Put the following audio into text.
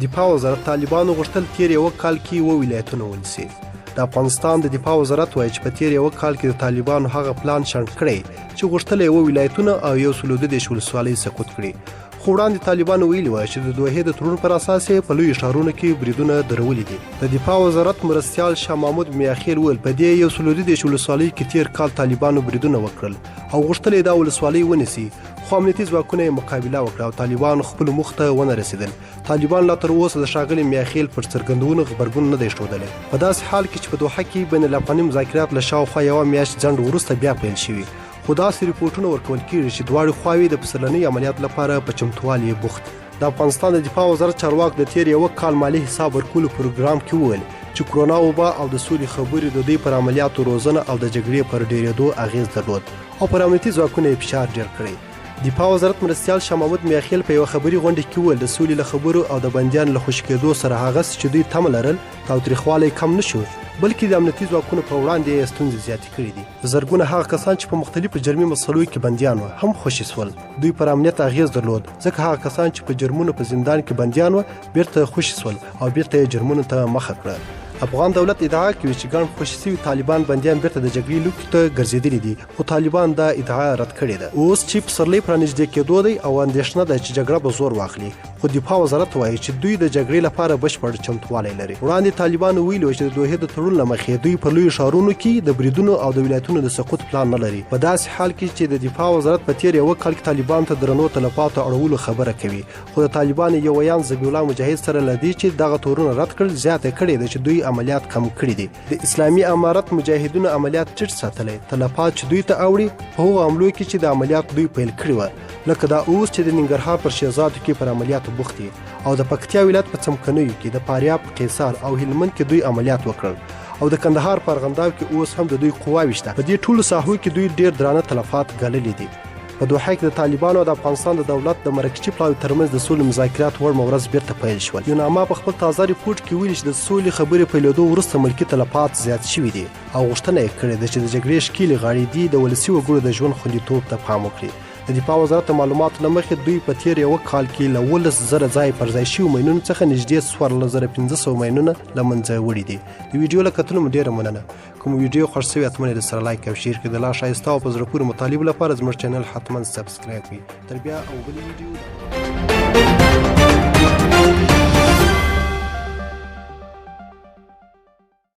دفاع وزارت طالبانو غوښتل تیر یو کال کې 7 ولایتونه ونیسي. د افغانستان د دفاع وزارت وایي چې په تیر یو کال کې د طالبانو هغه پلان شنډ کړی چې غوښتل یې 7 ولایتونه او 112 ولسوالۍ سقوط کړي. خو وړاندې طالبانو ویلي وای چې د دوحې د تړون پر اساس یې په لویو ښارونو کې بریدونه درولي دي. د دفاع وزارت مرستیال شاه محمود میاخیل ویل په دې 112 ولسوالۍ کې تیر کال طالبانو بریدونه وکړل او غوښتل یې دا ولسوالۍ ونیسي، خو امنیتي ځواکونه یې مقابله وکړه او طالبان خپل مخ ته ونه رسیدل. طالبان لا تر اوسه د ښاغلي میاخیل پر څرګندونو غبرګون نه دی ښودلی. په داسې حال کې چې په دوحه کې بین الافغاني مذاکرات له شاوخوا یوه میاشت ځنډ وروسته بیا پیل شوي، خو داسې ریپورټونه ورکول کېږي چې دواړې خواوې د پسرلنۍ عملیات لپاره په چمتووالي بوخت. د افغانستان د دفاع وزارت چارواک د تیر یو کال مالي حساب ورکولو پروګرام کې وویل چې کرونا وبا او د سولې خبرې د دوی پر عملیاتو روزنه او د جګړې پر ډېرېدو اغیز درلود او پر امنیتي ځواکونه یې فشار ډېر کړی. دفاع وزارت مرستیال شاه محمود میاخیل په یو خبري غونډه کې وویل د سولې له خبرو او د بندیانو له خوشي کېدو سره هغه چې دوی تمه لرل تاوتریخوالی کم نه شو، بلکې د امنیتي ځواکونو په وړاندې یې ستونزې زیاتې کړې دي. زرګونه هغه کسان چې په مختلفو جرمي مسلو کې بندیان وو هم خوشي سول. دوی پر امنیت اغیز درلود ځکه هغه کسان چې په جرمونو په زندان کې بندیان وو بیرته خوشي سول او بیرته یې جرمونو ته مخه کړه. افغان دولت ادعا کوي چې ګڼ خوشي شوي طالبان بندیان بیرته د جګړې لوکي ته ګرځېدلي دي، خو طالبان دا ادعا رد کړې ده. اوس چې پسرلی پرانږدې کېدو دی او اندېښنه ده چې جګړه به زور واخلي، خو دفاع وزارت وایي چې دوی د جګړې لپاره بشپړ چمتووالی لري. وړاندې طالبانو ویلي و چې د دوحې د تړون له مخې دوی په لویو ښارونو کې د بریدونو او د ولایتونو د سقوط پلان نه لري. په داسې حال کې چې د دفاع وزارت په تیر یو کال کې طالبان ته درنو تلفاتو اړولو خبره کوي، خو د طالبانو یو ویان ذبیح الله مجاهد سره له دې چې دغه تورونه رد کړل زیاته کړې ده چې دوی عملیات کم کړي دي. د اسلامي امارت مجاهدونو عملیات ټیټ ساتلی، تلفات چې دوی ته اوړي په هغو حملو کې چې د عملیات دوی پیل کړي وه، لکه دا اوس چې د ننګرهار پر شهزادو کې پر عملیاتو بوخت دي او د پکتیا ولایت په څمکنیو کې د فاریاب، قیصار او هلمند کې دوی عملیات وکړل او د کندهار په ارغنداو کې اوس هم د دوی قواوې شته. په دې ټولو ساحو کې دوی ډېر درانه تلفات ګاللي دي. په دوحه کې د طالبانو او د افغانستان د دولت د مرکزي پلاوي ترمنځ د سولې مذاکرات وړمه ورځ بیرته پیل شول. یوناما په خپل تازه ریپورټ کې ویلي چې د سولې خبرې پیلېدو وروسته ملکي تلفات زیات شوي دي او غوښتنه یې کړې ده چې د جګړې ښکېلې غاړې دي د ولسي وګړو د ژوند خوندیتوب ته پام وکړي. د دفاع وزارت د معلوماتو له مخې دوی په تیر یو کال کې له 11,000 ځای پر ځای شوي ماینونو څخه نږدې 14,500 ماینونه له منځه وړي دي. د ویډیو له کتلو مو ډېره مننه. کوم ویډیو خوښ شوی حتما یې سره لایک او شیر کړئ. د لا ښایسته او په زړه پورې مطالبو لپاره زموږ چینل حتما سبسکرایب کړئ. تر بیا او بلې ویډیو